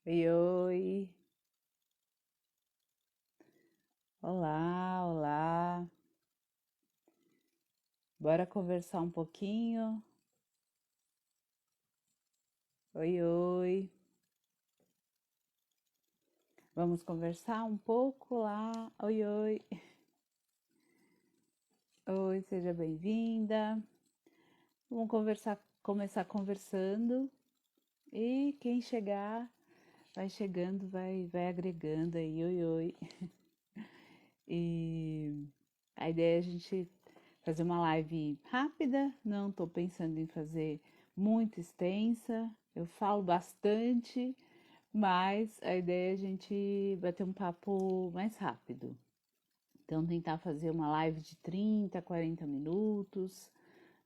Oi, oi. Olá, olá. Bora conversar um pouquinho? Oi, oi. Vamos conversar um pouco lá? Oi, oi. Oi, seja bem-vinda. Vamos conversar, começar conversando e quem chegar vai chegando, vai agregando aí. Oi, oi. E a ideia é a gente fazer uma live rápida, não estou pensando em fazer muito extensa. Eu falo bastante, mas a ideia é a gente bater um papo mais rápido. Então, tentar fazer uma live de 30, 40 minutos,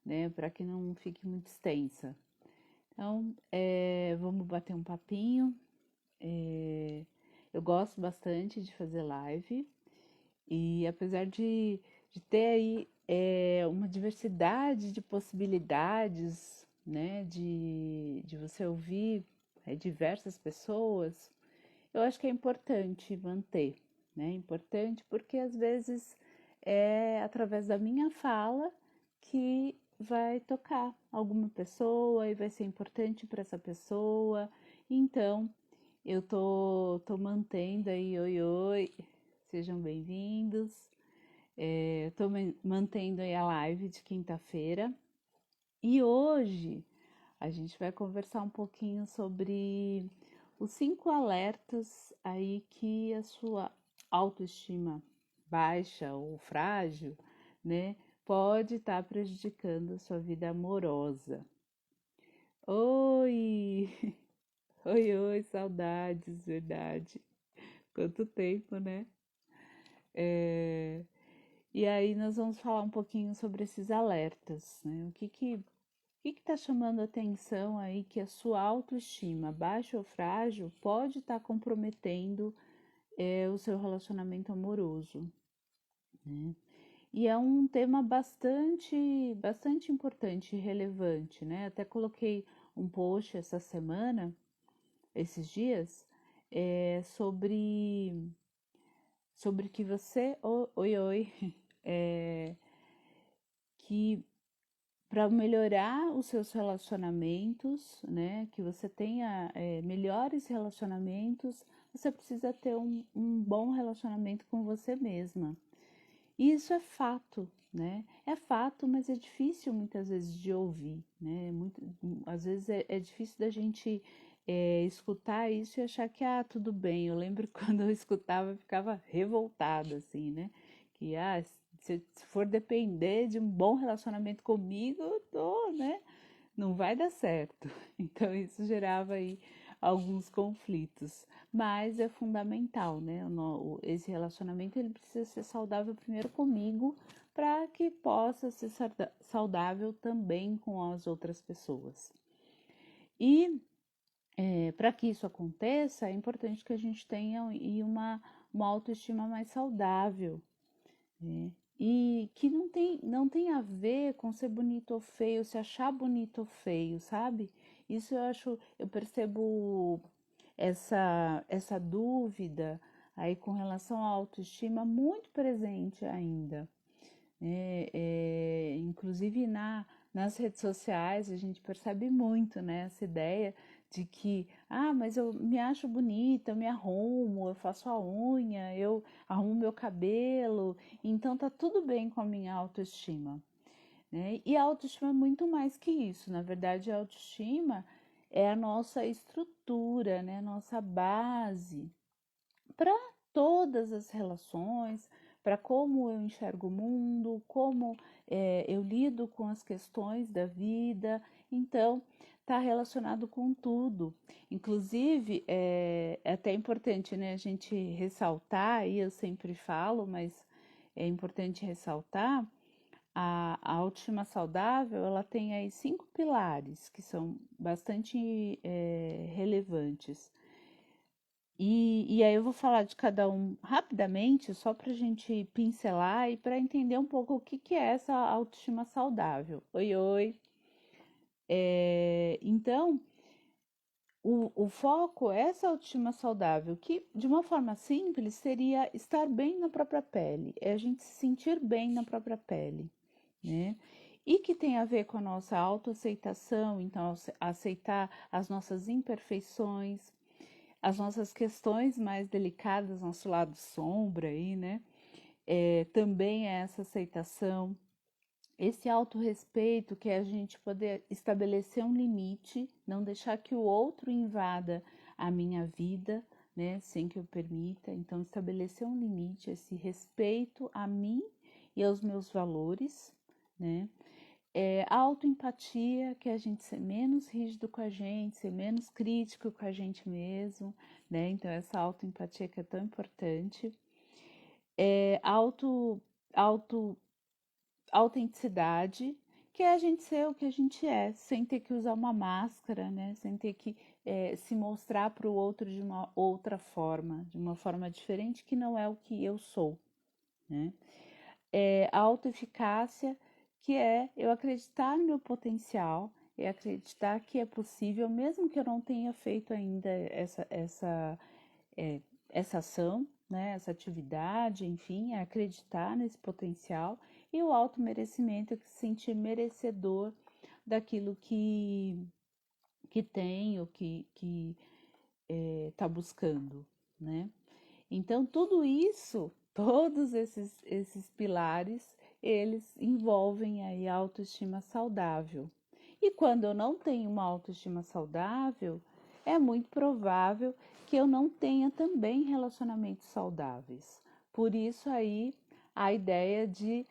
né, para que não fique muito extensa. Então, vamos bater um papinho. É, eu gosto bastante de fazer live e apesar de ter aí uma diversidade de possibilidades, né, de você ouvir diversas pessoas, eu acho que é importante manter, né? Importante porque às vezes é através da minha fala que vai tocar alguma pessoa e vai ser importante para essa pessoa. Então, eu tô mantendo aí, oi, oi, sejam bem-vindos. Tô mantendo aí a live de quinta-feira e hoje a gente vai conversar um pouquinho sobre os 5 alertas aí que a sua autoestima baixa ou frágil, né, pode estar prejudicando a sua vida amorosa. Oi! Oi, oi, saudades, verdade. Quanto tempo, né? É, E aí nós vamos falar um pouquinho sobre esses alertas, né? O que está chamando a atenção aí que a sua autoestima, baixa ou frágil, pode estar comprometendo o seu relacionamento amoroso, né? E é um tema bastante importante e relevante, né? Até coloquei um post essa semana, esses dias, sobre que você, oi, oi, é, que para melhorar os seus relacionamentos, né? Que você tenha melhores relacionamentos, você precisa ter um bom relacionamento com você mesma. E isso é fato, né? É fato, mas é difícil muitas vezes de ouvir, né? Às vezes é difícil da gente escutar isso e achar que, tudo bem. Eu lembro quando eu escutava, eu ficava revoltada, assim, né? Que, se for depender de um bom relacionamento comigo, eu tô, né? Não vai dar certo. Então, isso gerava aí alguns conflitos. Mas é fundamental, né? Esse relacionamento ele precisa ser saudável primeiro comigo, para que possa ser saudável também com as outras pessoas. E para que isso aconteça, é importante que a gente tenha uma autoestima mais saudável, né? E que não tem a ver com ser bonito ou feio, se achar bonito ou feio, sabe? Isso eu percebo essa dúvida aí com relação à autoestima muito presente ainda, né? Inclusive nas redes sociais a gente percebe muito, né, essa ideia de que, mas eu me acho bonita, eu me arrumo, eu faço a unha, eu arrumo meu cabelo, então tá tudo bem com a minha autoestima, né? E a autoestima é muito mais que isso. Na verdade, a autoestima é a nossa estrutura, né? A nossa base para todas as relações, para como eu enxergo o mundo, como eu lido com as questões da vida. Então, está relacionado com tudo. Inclusive, é até importante, né, a gente ressaltar, e eu sempre falo, mas é importante ressaltar, a autoestima saudável, ela tem aí 5 pilares que são bastante relevantes. E aí eu vou falar de cada um rapidamente, só para a gente pincelar e para entender um pouco o que é essa autoestima saudável. Oi, oi. Então, o foco é essa autoestima saudável, que de uma forma simples seria estar bem na própria pele, é a gente se sentir bem na própria pele, né? E que tem a ver com a nossa autoaceitação, então aceitar as nossas imperfeições, as nossas questões mais delicadas, nosso lado sombra aí, né? Também é essa aceitação, esse autorrespeito, que é a gente poder estabelecer um limite, não deixar que o outro invada a minha vida, né, sem que eu permita. Então, estabelecer um limite, esse respeito a mim e aos meus valores, né? A autoempatia, que é a gente ser menos rígido com a gente, ser menos crítico com a gente mesmo, né? Então, essa autoempatia que é tão importante. Auto, auto autenticidade, que é a gente ser o que a gente é, sem ter que usar uma máscara, né? Sem ter que se mostrar para o outro de uma outra forma, de uma forma diferente que não é o que eu sou, né? A autoeficácia, que é eu acreditar no meu potencial, é acreditar que é possível, mesmo que eu não tenha feito ainda é, essa ação, né, essa atividade, enfim, é acreditar nesse potencial. E o automerecimento é se sentir merecedor daquilo que tem ou que está buscando, né? Então, tudo isso, todos esses pilares, eles envolvem aí a autoestima saudável. E quando eu não tenho uma autoestima saudável, é muito provável que eu não tenha também relacionamentos saudáveis. Por isso aí a ideia de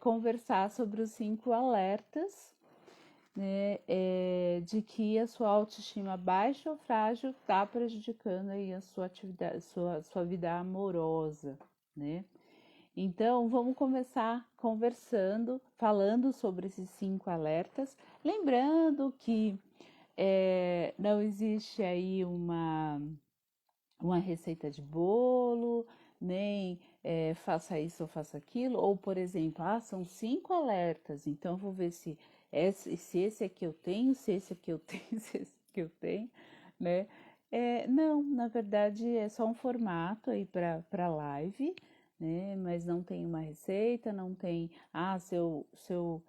conversar sobre os 5 alertas, né, de que a sua autoestima baixa ou frágil está prejudicando aí a sua atividade, sua vida amorosa, né? Então, vamos começar conversando, falando sobre esses 5 alertas, lembrando que não existe aí uma receita de bolo, nem faça isso ou faça aquilo, ou por exemplo, são 5 alertas, então eu vou ver se esse aqui eu tenho, se esse aqui eu tenho, se esse aqui eu tenho, né? Não, na verdade é só um formato aí para live, né? Mas não tem uma receita, não tem, se eu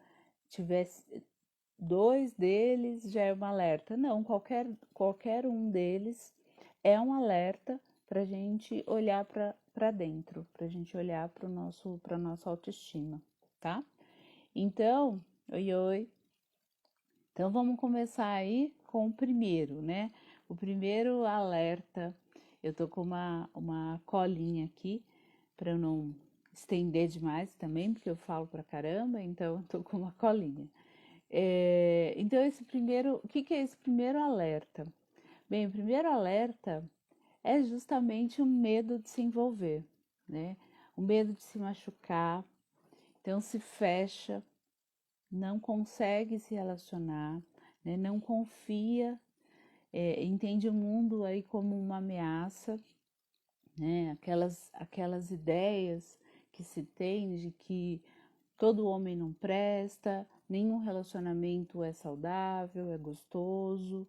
tivesse 2 deles já é um alerta. Não, qualquer um deles é um alerta para a gente olhar para dentro, para a gente olhar para nossa autoestima, tá? Então, oi, oi. Então vamos começar aí com o primeiro, né? O primeiro alerta, eu tô com uma colinha aqui para eu não estender demais também, porque eu falo pra caramba, então eu tô com uma colinha. Então, o que que é esse primeiro alerta? Bem, o primeiro alerta é justamente o medo de se envolver, né? O medo de se machucar, então se fecha, não consegue se relacionar, né? Não confia, entende o mundo aí como uma ameaça, né? Aquelas ideias que se tem de que todo homem não presta, nenhum relacionamento é saudável, é gostoso.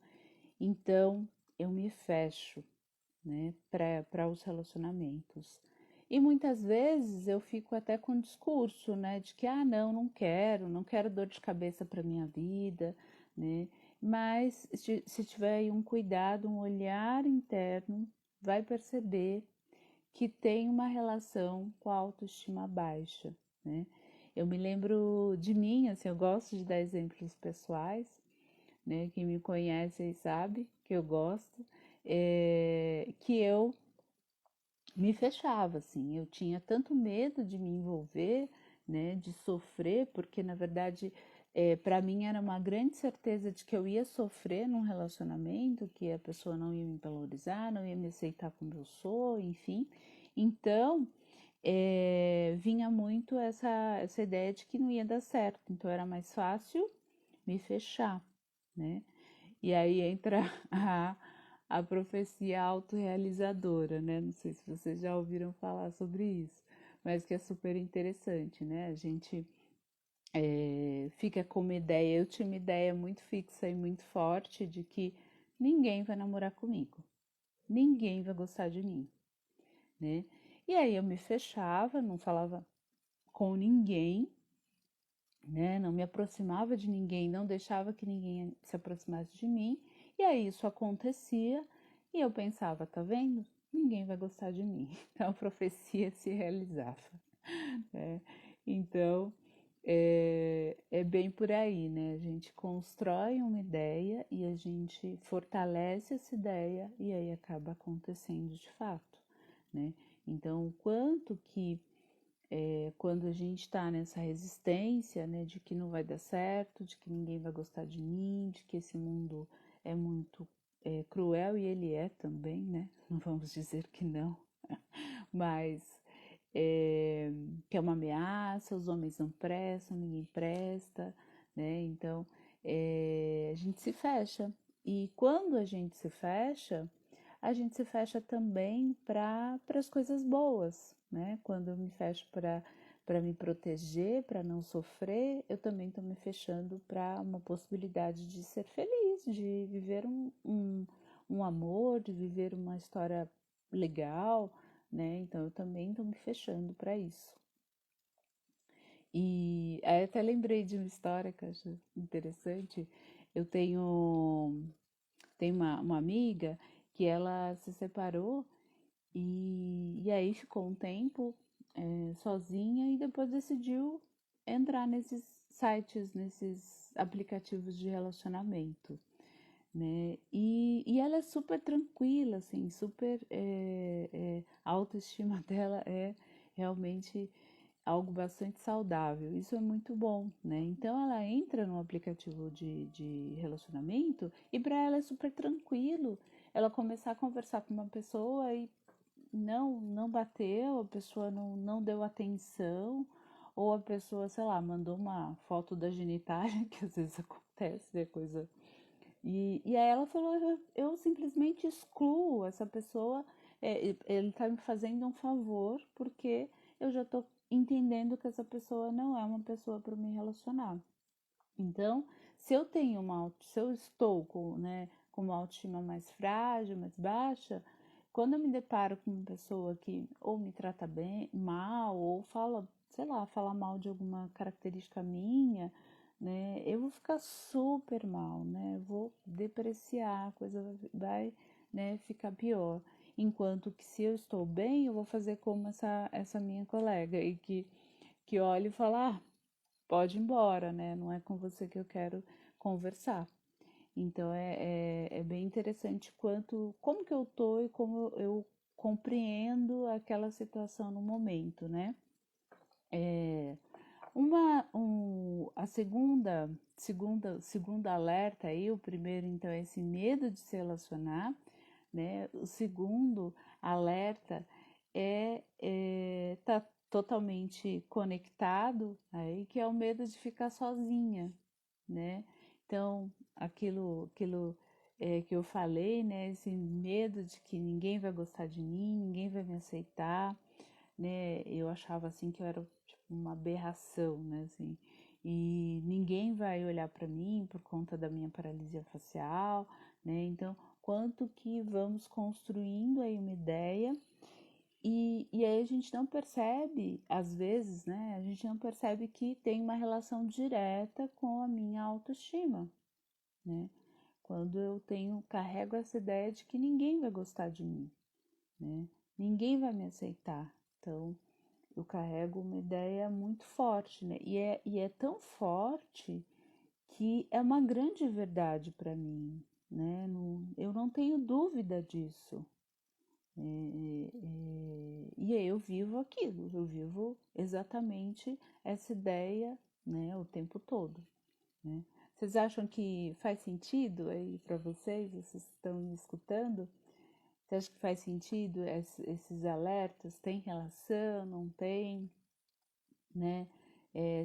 Então eu me fecho, né, para os relacionamentos. E muitas vezes eu fico até com o discurso, né, de que não quero dor de cabeça para minha vida, né? Mas se tiver aí um cuidado, um olhar interno, vai perceber que tem uma relação com a autoestima baixa, né? Eu me lembro de mim, assim, eu gosto de dar exemplos pessoais, né? Quem me conhece aí sabe que eu gosto, que eu me fechava, assim, eu tinha tanto medo de me envolver, né? De sofrer, porque na verdade para mim era uma grande certeza de que eu ia sofrer num relacionamento, que a pessoa não ia me valorizar, não ia me aceitar como eu sou, enfim. Então, vinha muito essa ideia de que não ia dar certo, então era mais fácil me fechar, né? E aí entra a profecia autorrealizadora, né? Não sei se vocês já ouviram falar sobre isso, mas que é super interessante, né? A gente fica com uma ideia, eu tinha uma ideia muito fixa e muito forte de que ninguém vai namorar comigo, ninguém vai gostar de mim, né? E aí eu me fechava, não falava com ninguém, né? Não me aproximava de ninguém, não deixava que ninguém se aproximasse de mim. E aí isso acontecia e eu pensava, tá vendo? Ninguém vai gostar de mim. Então a profecia se realizava, né? Então é bem por aí, né? A gente constrói uma ideia e a gente fortalece essa ideia e aí acaba acontecendo de fato, né? Então, o quanto que quando a gente está nessa resistência, né, de que não vai dar certo, de que ninguém vai gostar de mim, de que esse mundo é muito cruel, e ele é também, né? Não vamos dizer que não, mas que é uma ameaça, os homens não prestam, ninguém presta, né? Então a gente se fecha. E quando a gente se fecha também para as coisas boas, né? Quando eu me fecho para me proteger, para não sofrer, eu também estou me fechando para uma possibilidade de ser feliz, de viver um amor, de viver uma história legal, né? Então eu também estou me fechando para isso. E aí até lembrei de uma história que eu acho interessante. Eu tenho uma amiga que ela se separou e aí ficou um tempo sozinha e depois decidiu entrar nesses sites, nesses aplicativos de relacionamento, né? E ela é super tranquila, assim, super. A autoestima dela é realmente algo bastante saudável. Isso é muito bom, né? Então ela entra no aplicativo de relacionamento e para ela é super tranquilo ela começar a conversar com uma pessoa e não bateu, a pessoa não deu atenção, ou a pessoa, sei lá, mandou uma foto da genitália, que às vezes acontece, né? Coisa. E aí ela falou, eu simplesmente excluo essa pessoa, ele está me fazendo um favor, porque eu já estou entendendo que essa pessoa não é uma pessoa para me relacionar. Então, se eu estou com, né, com uma autoestima mais frágil, mais baixa, quando eu me deparo com uma pessoa que ou me trata bem, mal, ou fala, sei lá, fala mal de alguma característica minha, né, eu vou ficar super mal, né, eu vou depreciar, a coisa vai, né, ficar pior. Enquanto que se eu estou bem, eu vou fazer como essa minha colega, e que olha e fala, ah, pode ir embora, né? Não é com você que eu quero conversar. Então é bem interessante como que eu tô e como eu compreendo aquela situação no momento, né? É, a segunda alerta aí, o primeiro então é esse medo de se relacionar, né? O segundo alerta tá totalmente conectado aí, que é o medo de ficar sozinha, né? Então, aquilo que eu falei, né? Esse medo de que ninguém vai gostar de mim, ninguém vai me aceitar, né? Eu achava assim que eu era tipo, uma aberração, né? Assim, e ninguém vai olhar para mim por conta da minha paralisia facial, né? Então, quanto que vamos construindo aí uma ideia e aí a gente não percebe, às vezes, né? A gente não percebe que tem uma relação direta com a minha autoestima, né? Quando eu carrego essa ideia de que ninguém vai gostar de mim, né? Ninguém vai me aceitar. Então, eu carrego uma ideia muito forte, né? E é tão forte que é uma grande verdade para mim, né? Eu não tenho dúvida disso. E aí eu vivo aquilo, eu vivo exatamente essa ideia, né, o tempo todo, né? Vocês acham que faz sentido aí para vocês? Vocês estão me escutando? Você acha que faz sentido esses alertas? Tem relação? Não tem? Né?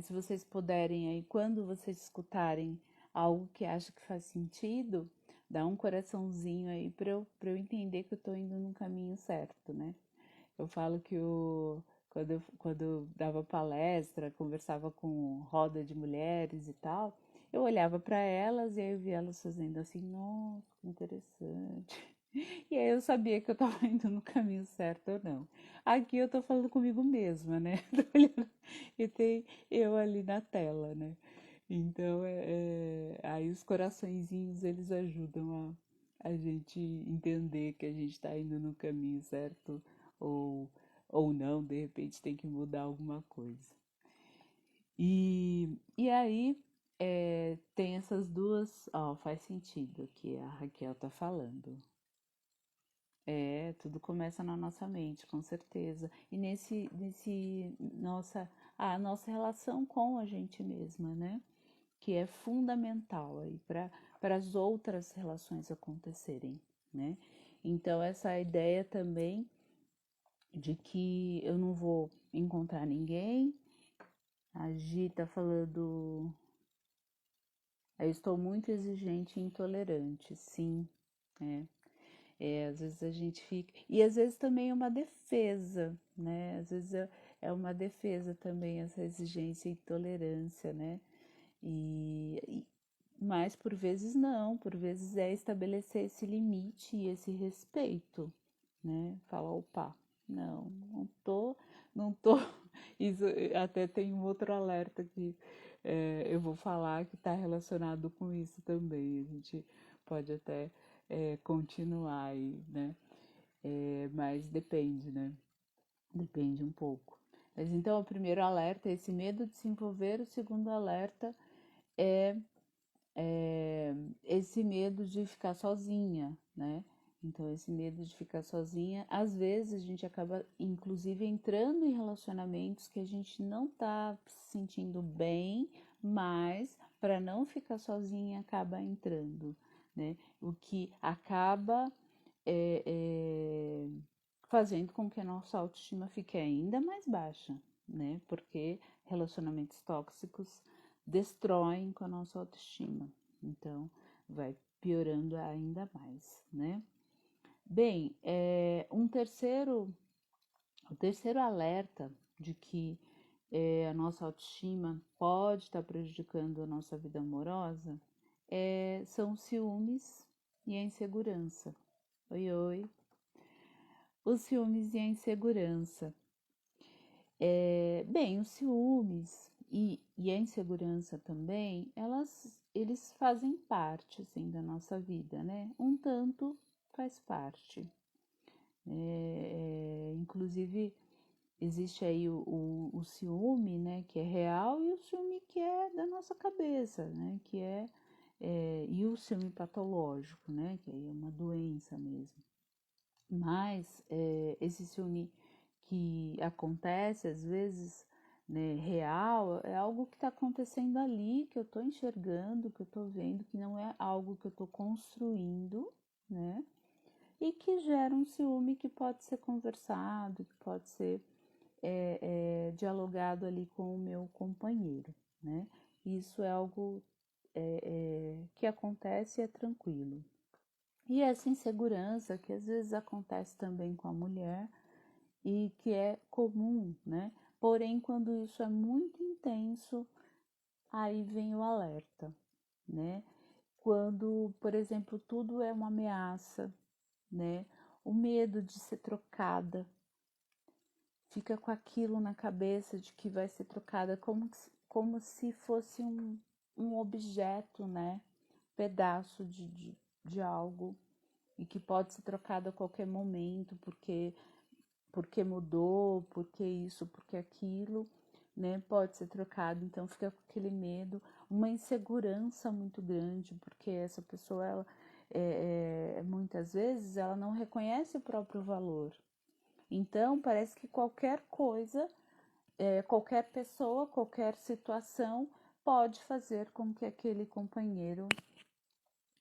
Se vocês puderem aí, quando vocês escutarem algo que acha que faz sentido, dá um coraçãozinho aí para eu entender que eu tô indo no caminho certo, né? Eu falo que quando eu dava palestra, conversava com roda de mulheres e tal, eu olhava para elas e aí eu via elas fazendo assim, nossa, que interessante. E aí eu sabia que eu estava indo no caminho certo ou não. Aqui eu tô falando comigo mesma, né? Tô olhando e tem eu ali na tela, né? Então, aí os coraçõezinhos, eles ajudam a gente entender que a gente está indo no caminho certo ou, ou não, de repente tem que mudar alguma coisa. E aí tem essas duas, ó, faz sentido que a Raquel tá falando. Tudo começa na nossa mente, com certeza. E a nossa relação com a gente mesma, né? Que é fundamental aí para as outras relações acontecerem, né? Então essa ideia também de que eu não vou encontrar ninguém. A Gi tá falando, eu estou muito exigente e intolerante, sim, é. Às vezes a gente fica. E às vezes também é uma defesa, né? Às vezes é uma defesa também essa exigência e intolerância, né? Mas por vezes não, por vezes é estabelecer esse limite e esse respeito, né? Falar, opa, não tô. Isso até tem um outro alerta que eu vou falar que está relacionado com isso também. A gente pode até continuar aí, né? Mas depende, né? Depende um pouco. Mas então, o primeiro alerta é esse medo de se envolver, o segundo alerta é esse medo de ficar sozinha, né? Então, esse medo de ficar sozinha, às vezes a gente acaba, inclusive, entrando em relacionamentos que a gente não tá se sentindo bem, mas para não ficar sozinha acaba entrando, né? O que acaba é, é, fazendo com que a nossa autoestima fique ainda mais baixa, né? Porque relacionamentos tóxicos destroem com a nossa autoestima. Então, vai piorando ainda mais, né? Bem, o terceiro alerta de que a nossa autoestima pode estar prejudicando a nossa vida amorosa são os ciúmes e a insegurança. Oi, oi. Os ciúmes e a insegurança. Bem, os ciúmes e a insegurança também, eles fazem parte, assim, da nossa vida, né? Um tanto faz parte. Inclusive, existe aí o ciúme, né, que é real, e o ciúme que é da nossa cabeça, né, e o ciúme patológico, né, que aí é uma doença mesmo. Mas esse ciúme que acontece às vezes, né, real, é algo que está acontecendo ali, que eu estou enxergando, que eu estou vendo, que não é algo que eu estou construindo, né? E que gera um ciúme que pode ser conversado, que pode ser dialogado ali com o meu companheiro, né? Isso é algo que acontece e é tranquilo. E essa insegurança que às vezes acontece também com a mulher e que é comum, né? Porém, quando isso é muito intenso, aí vem o alerta, né? Quando, por exemplo, tudo é uma ameaça, né? O medo de ser trocada, fica com aquilo na cabeça de que vai ser trocada como se fosse um objeto, né? Pedaço de algo e que pode ser trocado a qualquer momento, porque mudou, porque isso, porque aquilo, né? Pode ser trocado, então fica com aquele medo, uma insegurança muito grande, porque essa pessoa, ela, muitas vezes, ela não reconhece o próprio valor. Então, parece que qualquer coisa, qualquer pessoa, qualquer situação pode fazer com que aquele companheiro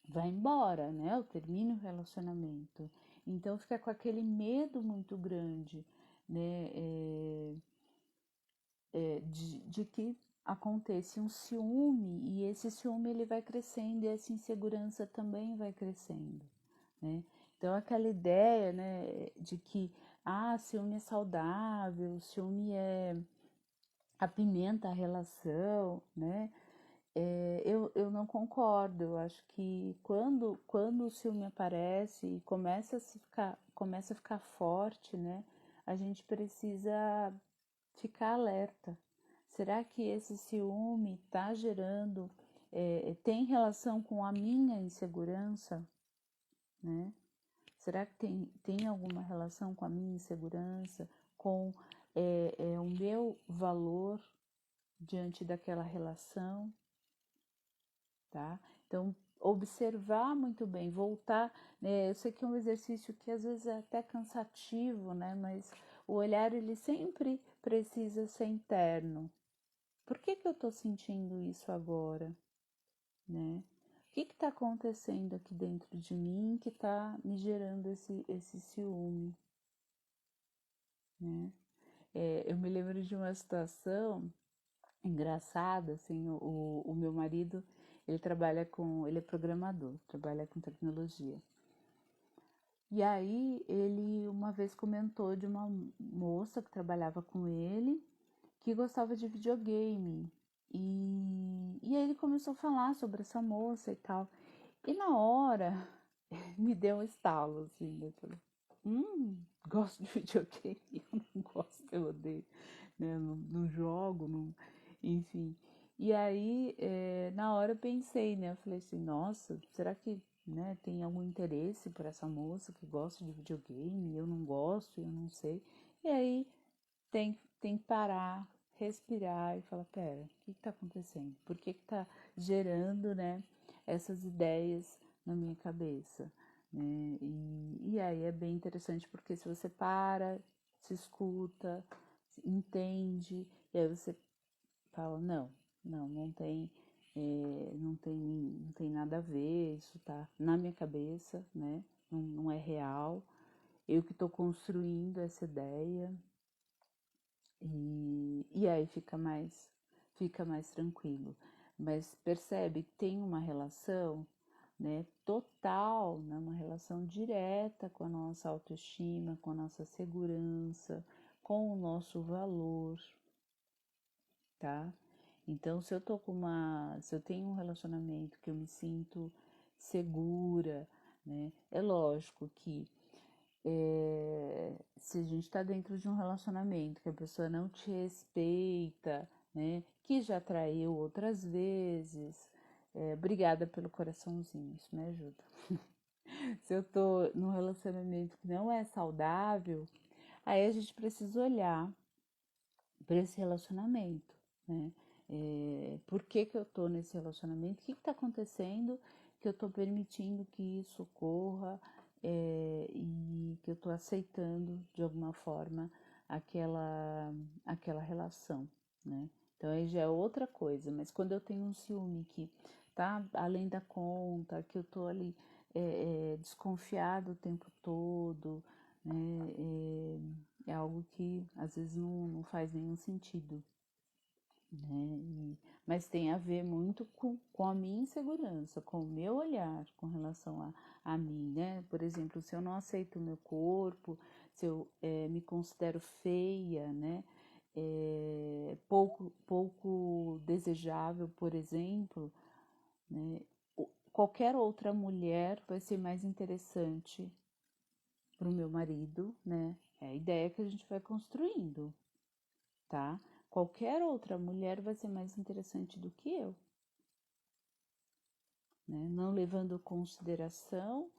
vá embora, né? Ou termine o relacionamento. Então, fica com aquele medo muito grande, né? De que aconteça um ciúme e esse ciúme ele vai crescendo e essa insegurança também vai crescendo, né? Então aquela ideia, né, de que ciúme é saudável, ciúme apimenta a relação, né? eu não concordo. Eu acho que quando o ciúme aparece e começa a ficar forte, né? A gente precisa ficar alerta. Será que esse ciúme está gerando, tem relação com a minha insegurança, né? Será que tem alguma relação com a minha insegurança, com o meu valor diante daquela relação, tá? Então, observar muito bem, voltar, né? Eu sei que é um exercício que às vezes é até cansativo, né? Mas o olhar, ele sempre precisa ser interno. Por que que eu tô sentindo isso agora, né? O que está acontecendo aqui dentro de mim que está me gerando esse ciúme, né? Eu me lembro de uma situação engraçada, assim, o meu marido, ele é programador, trabalha com tecnologia. E aí ele uma vez comentou de uma moça que trabalhava com ele, que gostava de videogame. E aí ele começou a falar sobre essa moça e tal. E na hora me deu um estalo, assim, eu falei, gosto de videogame, eu não gosto, eu odeio, né? Não jogo, não, enfim. E aí, na hora eu pensei, né? Eu falei assim, nossa, será que, né, tem algum interesse por essa moça que gosta de videogame? Eu não gosto, eu não sei. E aí tem que parar, respirar e falar, pera, o que está acontecendo? Por que está gerando, né, essas ideias na minha cabeça? Né? E aí é bem interessante porque se você para, se escuta, entende, e aí você fala, não tem, não tem nada a ver, isso tá na minha cabeça, né? Não é real. Eu que estou construindo essa ideia, e aí fica mais tranquilo. Mas percebe que tem uma relação, né, total, né, uma relação direta com a nossa autoestima, com a nossa segurança, com o nosso valor, tá? Então, se eu tenho um relacionamento que eu me sinto segura, né, é lógico que se a gente está dentro de um relacionamento que a pessoa não te respeita, né, que já traiu outras vezes, obrigada pelo coraçãozinho, isso me ajuda. Se eu tô num relacionamento que não é saudável, aí a gente precisa olhar para esse relacionamento, né? Por que que eu tô nesse relacionamento? O que que tá acontecendo que eu tô permitindo que isso ocorra, e que eu tô aceitando de alguma forma aquela relação, né? Então aí já é outra coisa, mas quando eu tenho um ciúme que tá além da conta, que eu tô ali desconfiado o tempo todo, né? É algo que às vezes não faz nenhum sentido, né? Mas tem a ver muito com a minha insegurança, com o meu olhar com relação a mim, né? Por exemplo, se eu não aceito o meu corpo, se eu me considero feia, né? Pouco desejável, por exemplo, né? Qualquer outra mulher vai ser mais interessante para o meu marido, né? É a ideia que a gente vai construindo, tá? Qualquer outra mulher vai ser mais interessante do que eu, né? Não levando em consideração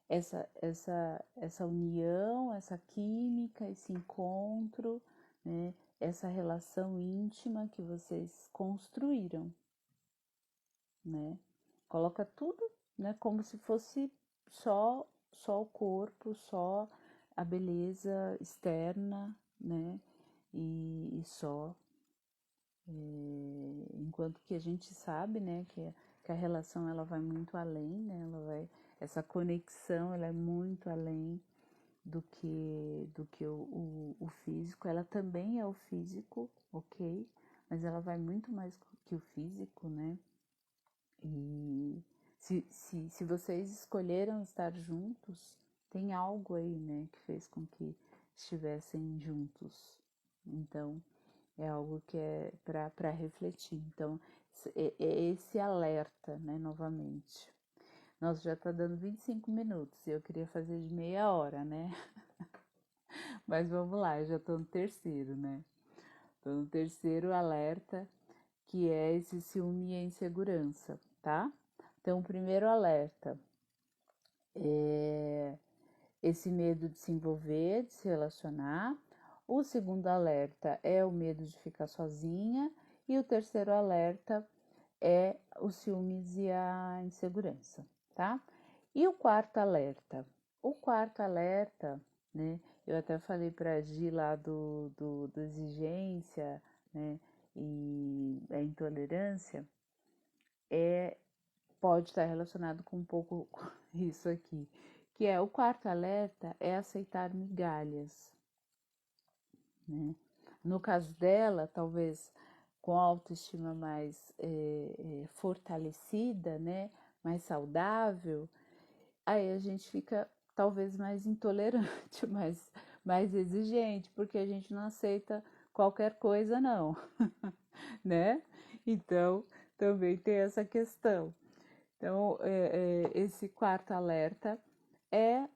essa união, essa química, esse encontro, né? Essa relação íntima que vocês construíram, né? Coloca tudo, né? Como se fosse só o corpo, só a beleza externa, né? E só. Enquanto que a gente sabe, né, que a relação ela vai muito além, né? Essa conexão ela é muito além do que o físico. Ela também é o físico, ok? Mas ela vai muito mais que o físico, né? E se vocês escolheram estar juntos, tem algo aí, né, que fez com que estivessem juntos. Então, é algo que é para refletir. Então, é esse alerta, né, novamente. Nossa, já tá dando 25 minutos e eu queria fazer de meia hora, né? Mas vamos lá, eu já tô no terceiro, né? Tô no terceiro alerta, que é esse ciúme e a insegurança, tá? Então, o primeiro alerta é esse medo de se envolver, de se relacionar. O segundo alerta é o medo de ficar sozinha. E o terceiro alerta é os ciúmes e a insegurança, tá? E o quarto alerta? O quarto alerta, né? Eu até falei pra Gi lá do exigência, né? E a intolerância pode estar relacionado com um pouco isso aqui, que é o quarto alerta é aceitar migalhas, né? No caso dela, talvez com a autoestima mais fortalecida, né? Mais saudável, aí a gente fica talvez mais intolerante, mais exigente, porque a gente não aceita qualquer coisa, não, né? Então, também tem essa questão. Então, esse quarto alerta é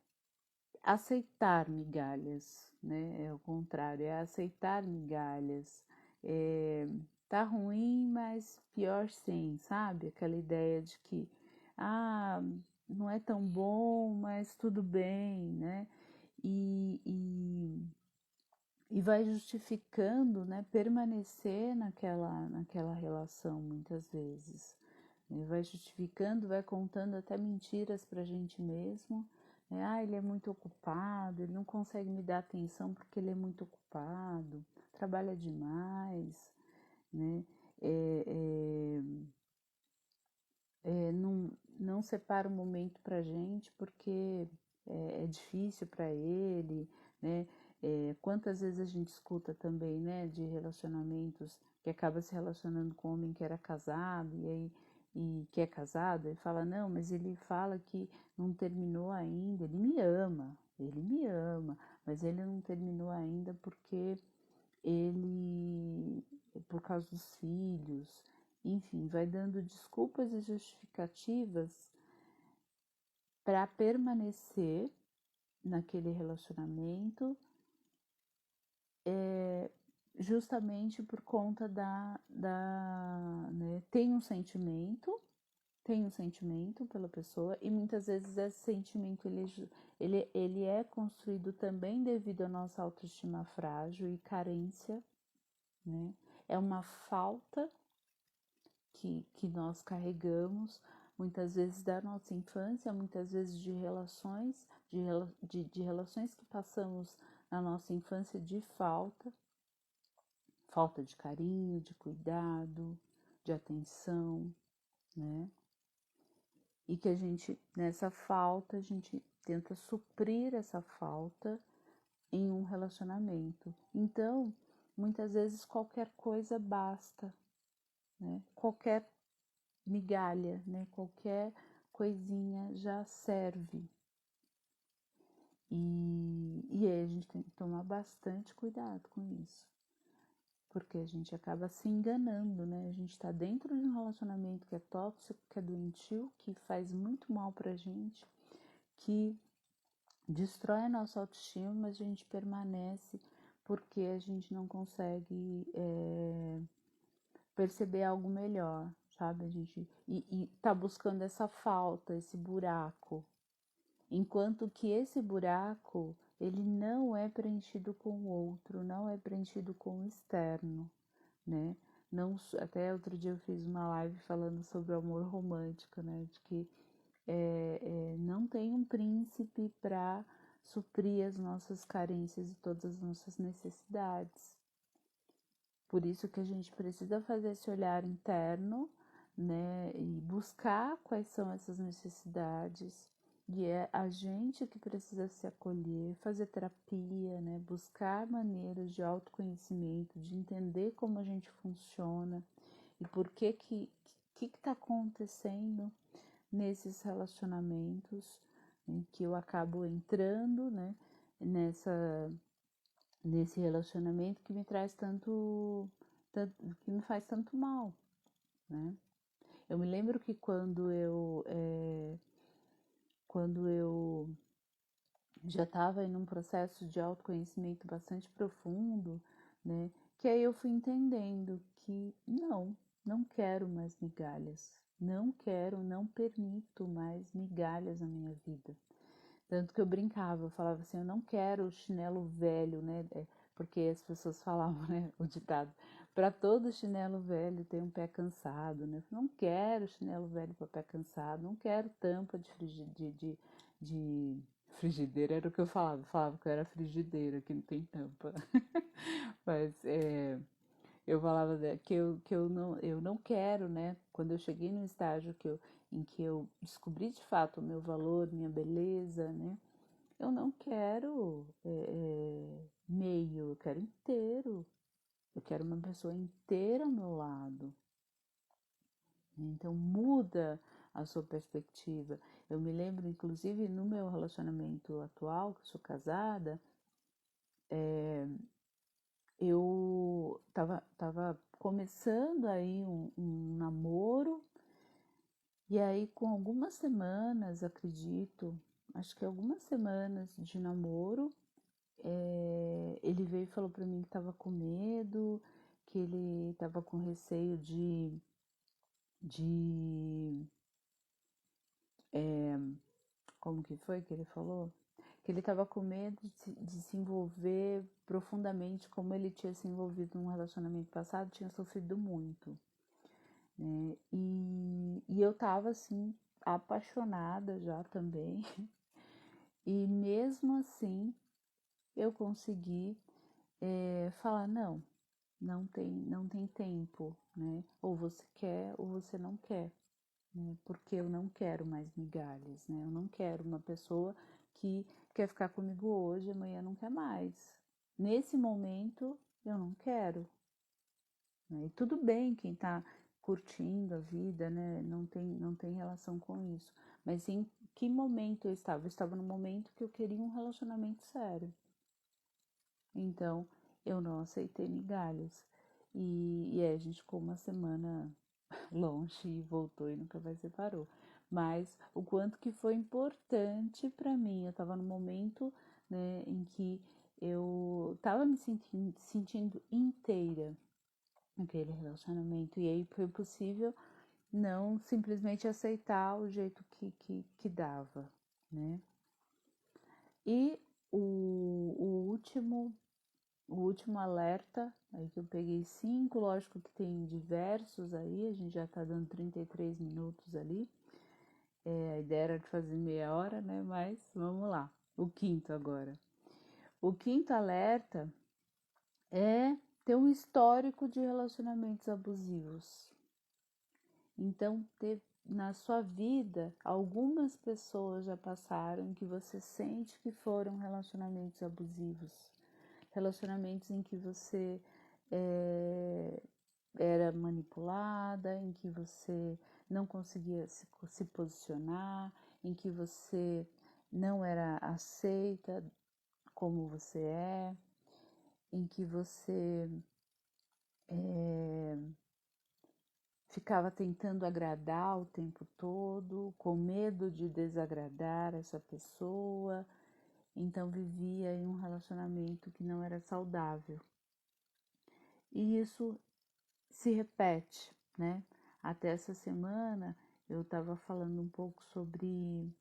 aceitar migalhas, né? É o contrário, é aceitar migalhas. Tá ruim, mas pior sem, sabe? Aquela ideia de que, ah, não é tão bom, mas tudo bem, né? E, e, e vai justificando, né, permanecer naquela relação muitas vezes. Vai justificando, vai contando até mentiras pra gente mesmo. Né? Ah, ele é muito ocupado, ele não consegue me dar atenção porque ele é muito ocupado, trabalha demais, né? É, é, não separa um momento pra gente porque é difícil para ele, né? Quantas vezes a gente escuta também, né, de relacionamentos que acaba se relacionando com um homem que era casado e que é casado e fala, não, mas ele fala que não terminou ainda, ele me ama, mas ele não terminou ainda porque ele, por causa dos filhos, enfim, vai dando desculpas e justificativas para permanecer naquele relacionamento, justamente por conta né, tem um sentimento pela pessoa e muitas vezes esse sentimento ele é construído também devido à nossa autoestima frágil e carência, né? É uma falta que nós carregamos, muitas vezes da nossa infância, muitas vezes de relações, de relações que passamos na nossa infância de falta de carinho, de cuidado, de atenção, né? E que a gente, nessa falta, a gente tenta suprir essa falta em um relacionamento. Então, muitas vezes qualquer coisa basta, né? Qualquer migalha, né? Qualquer coisinha já serve. E aí a gente tem que tomar bastante cuidado com isso. Porque a gente acaba se enganando, né? A gente tá dentro de um relacionamento que é tóxico, que é doentio, que faz muito mal pra gente, que destrói a nossa autoestima, mas a gente permanece porque a gente não consegue perceber algo melhor, sabe? A gente e tá buscando essa falta, esse buraco, enquanto que esse buraco ele não é preenchido com o outro, não é preenchido com o externo, né? Não, até outro dia eu fiz uma live falando sobre o amor romântico, né? De que não tem um príncipe para suprir as nossas carências e todas as nossas necessidades. Por isso que a gente precisa fazer esse olhar interno, né, e buscar quais são essas necessidades. E é a gente que precisa se acolher, fazer terapia, né, buscar maneiras de autoconhecimento, de entender como a gente funciona e por que está acontecendo nesses relacionamentos, né, que eu acabo entrando, né, nesse relacionamento que me traz que me faz tanto mal, né? Eu me lembro que quando eu já estava em um processo de autoconhecimento bastante profundo, né? Que aí eu fui entendendo que não quero mais migalhas, não quero, não permito mais migalhas na minha vida. Tanto que eu brincava, eu falava assim, eu não quero chinelo velho, né? Porque as pessoas falavam, né? O ditado, para todo chinelo velho tem um pé cansado, né? Eu não quero chinelo velho para pé cansado, não quero tampa de frigideira, era o que eu falava que eu era frigideira, que não tem tampa. Mas eu falava que eu não quero, né? Quando eu cheguei no estágio em que eu descobri de fato o meu valor, minha beleza, né? Eu não quero meio, eu quero inteiro. Eu quero uma pessoa inteira ao meu lado. Então muda a sua perspectiva. Eu me lembro, inclusive, no meu relacionamento atual, que eu sou casada, eu tava começando aí um namoro, e aí com algumas semanas, acredito, acho que algumas semanas de namoro, ele veio e falou pra mim que tava com medo, que ele tava com receio de como que foi que ele falou? Que ele tava com medo de se envolver profundamente como ele tinha se envolvido num relacionamento passado, tinha sofrido muito, né? E eu tava assim, apaixonada já também, e mesmo assim eu consegui falar, não tem tempo, né? Ou você quer ou você não quer, né? Porque eu não quero mais migalhas, né? Eu não quero uma pessoa que quer ficar comigo hoje, amanhã não quer mais. Nesse momento, eu não quero, né? E tudo bem quem tá curtindo a vida, né? Não tem relação com isso. Mas em que momento eu estava? Eu estava no momento que eu queria um relacionamento sério. Então, eu não aceitei migalhas. E aí a gente ficou uma semana longe e voltou e nunca mais separou. Mas o quanto que foi importante para mim, eu estava no momento, né, em que eu estava me sentindo inteira naquele relacionamento. E aí foi possível não simplesmente aceitar o jeito que dava, né? E o último alerta, aí que eu peguei 5, lógico que tem diversos aí, a gente já tá dando 33 minutos ali. A ideia era de fazer meia hora, né? Mas vamos lá. O quinto agora. O quinto alerta é ter um histórico de relacionamentos abusivos. Então, na sua vida, algumas pessoas já passaram que você sente que foram relacionamentos abusivos. Relacionamentos em que você é, era manipulada, em que você não conseguia se posicionar, em que você não era aceita como você é, em que você ficava tentando agradar o tempo todo, com medo de desagradar essa pessoa, então vivia em um relacionamento que não era saudável. E isso se repete, né? Até essa semana eu estava falando um pouco sobre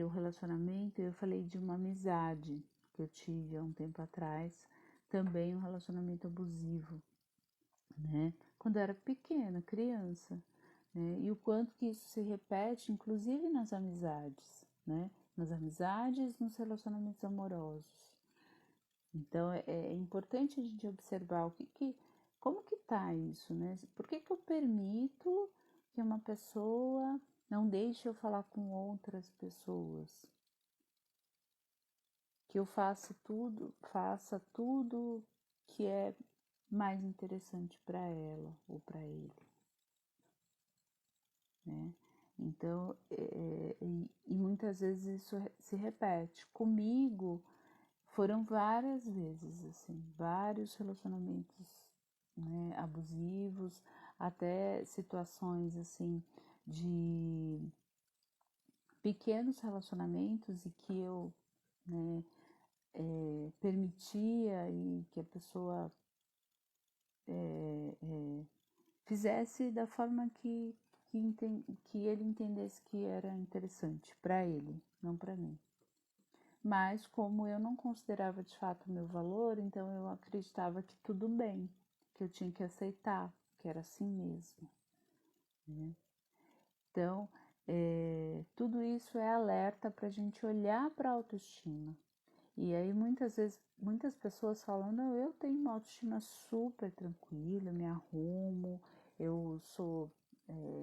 o relacionamento e eu falei de uma amizade que eu tive há um tempo atrás, também um relacionamento abusivo, né? Quando eu era pequena, criança, né? E o quanto que isso se repete, inclusive nas amizades, né? Nas amizades, nos relacionamentos amorosos. Então é importante a gente observar como que tá isso, né? Por que que eu permito que uma pessoa não deixe eu falar com outras pessoas? Que eu faça tudo que é mais interessante para ela ou para ele, né? Então, e muitas vezes isso se repete. Comigo foram várias vezes, assim, vários relacionamentos, né, abusivos, até situações assim de pequenos relacionamentos e que eu, né, permitia e que a pessoa fizesse da forma que ele entendesse que era interessante para ele, não para mim. Mas como eu não considerava de fato o meu valor, então eu acreditava que tudo bem, que eu tinha que aceitar, que era assim mesmo, né? Então, tudo isso é alerta para a gente olhar para a autoestima. E aí muitas vezes, muitas pessoas falam, não, eu tenho uma autoestima super tranquila, eu me arrumo, eu sou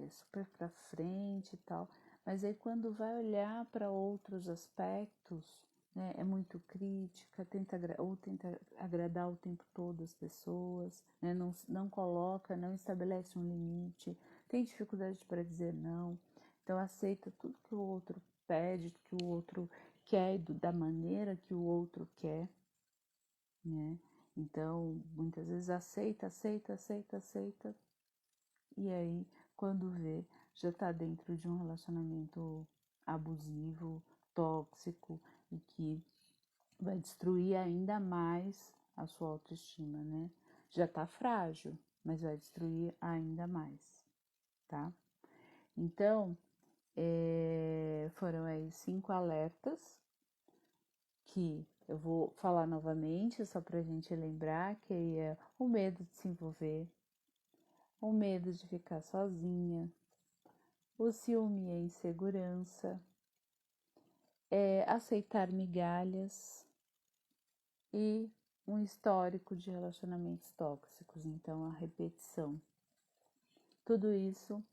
super pra frente e tal. Mas aí quando vai olhar para outros aspectos, né, é muito crítica, tenta agradar o tempo todo as pessoas, né, não coloca, não estabelece um limite, tem dificuldade para dizer não, então aceita tudo que o outro pede, que o outro quer da maneira que o outro quer, né? Então, muitas vezes aceita, e aí, quando vê, já tá dentro de um relacionamento abusivo, tóxico, e que vai destruir ainda mais a sua autoestima, né? Já tá frágil, mas vai destruir ainda mais, tá? Então, foram aí 5 alertas que eu vou falar novamente, só para a gente lembrar, que é o medo de se envolver, o medo de ficar sozinha, o ciúme e a insegurança, aceitar migalhas e um histórico de relacionamentos tóxicos, então a repetição. Tudo isso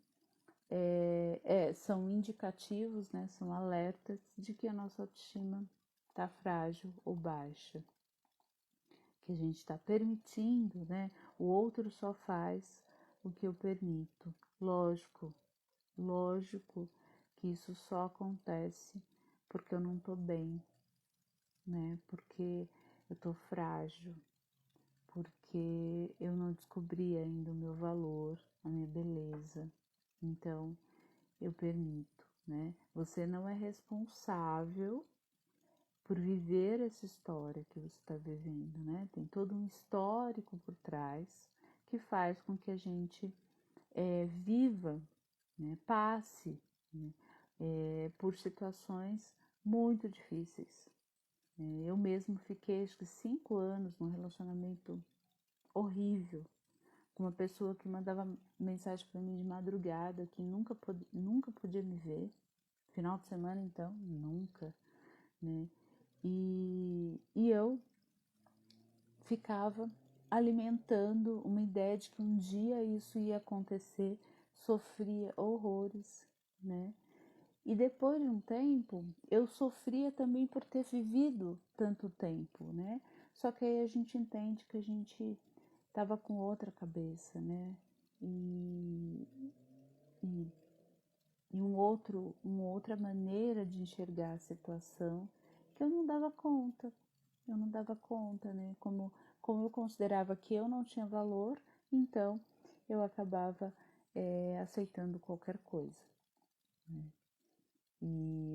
são indicativos, né, são alertas de que a nossa autoestima está frágil ou baixa, que a gente está permitindo, né? O outro só faz o que eu permito. Lógico que isso só acontece porque eu não tô bem, né? Porque eu tô frágil, porque eu não descobri ainda o meu valor, a minha beleza. Então, eu permito, né? Você não é responsável por viver essa história que você está vivendo, né? Tem todo um histórico por trás que faz com que a gente viva, né? Passe, né? Por situações muito difíceis. Eu mesmo fiquei acho que 5 anos num relacionamento horrível, com uma pessoa que mandava mensagem para mim de madrugada, que nunca podia me ver. Final de semana, então, nunca, né? E eu ficava alimentando uma ideia de que um dia isso ia acontecer, sofria horrores, né? E depois de um tempo, eu sofria também por ter vivido tanto tempo, né? Só que aí a gente entende que a gente estava com outra cabeça, né? E, e uma outra maneira de enxergar a situação que eu não dava conta. Eu não dava conta, né? Como eu considerava que eu não tinha valor, então eu acabava aceitando qualquer coisa, né?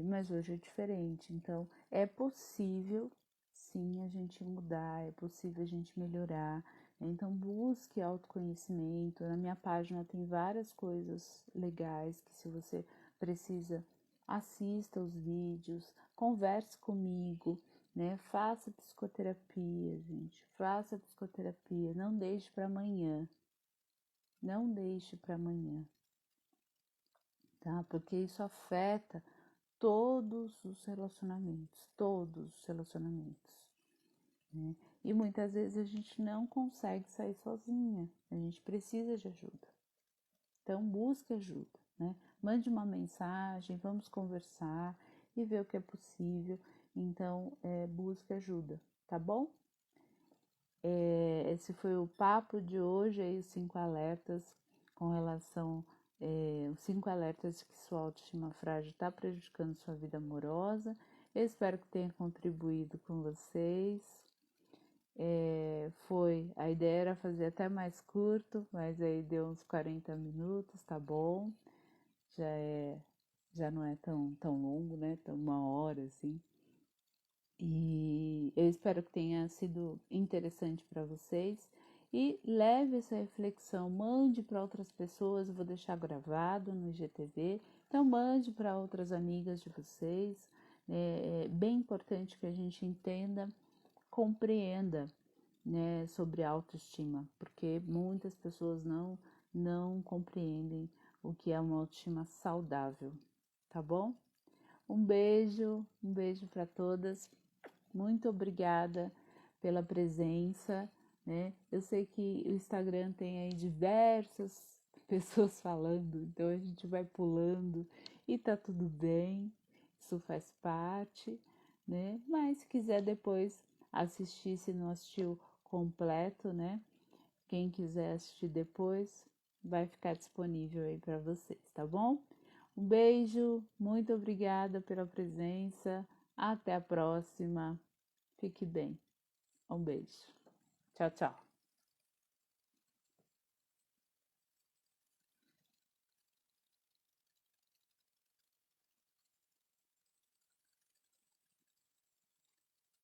Mas hoje é diferente, então é possível sim a gente mudar, é possível a gente melhorar, né? Então busque autoconhecimento. Na minha página tem várias coisas legais que, se você precisa, assista os vídeos, converse comigo, né? Faça psicoterapia, gente, faça psicoterapia, não deixe para amanhã, não deixe para amanhã, tá? Porque isso afeta todos os relacionamentos, né? E muitas vezes a gente não consegue sair sozinha, a gente precisa de ajuda. Então busque ajuda, né? Mande uma mensagem, vamos conversar e ver o que é possível. Então busque ajuda, tá bom? Esse foi o papo de hoje, aí os 5 alertas com relação os 5 alertas de que sua autoestima frágil está prejudicando sua vida amorosa. Eu espero que tenha contribuído com vocês. A ideia era fazer até mais curto, mas aí deu uns 40 minutos, tá bom? Já é, já não é tão longo, né? Tão 1 hora, assim. E eu espero que tenha sido interessante para vocês. E leve essa reflexão, mande para outras pessoas, eu vou deixar gravado no IGTV. Então, mande para outras amigas de vocês. É bem importante que a gente entenda, compreenda, né, sobre autoestima, porque muitas pessoas não compreendem o que é uma autoestima saudável, tá bom? Um beijo para todas. Muito obrigada pela presença, né? Eu sei que o Instagram tem aí diversas pessoas falando, então a gente vai pulando e tá tudo bem, isso faz parte, né? Mas se quiser depois assistir, se não assistiu completo, né? Quem quiser assistir depois, vai ficar disponível aí para vocês, tá bom? Um beijo, muito obrigada pela presença. Até a próxima. Fique bem. Um beijo. Tchau, tchau.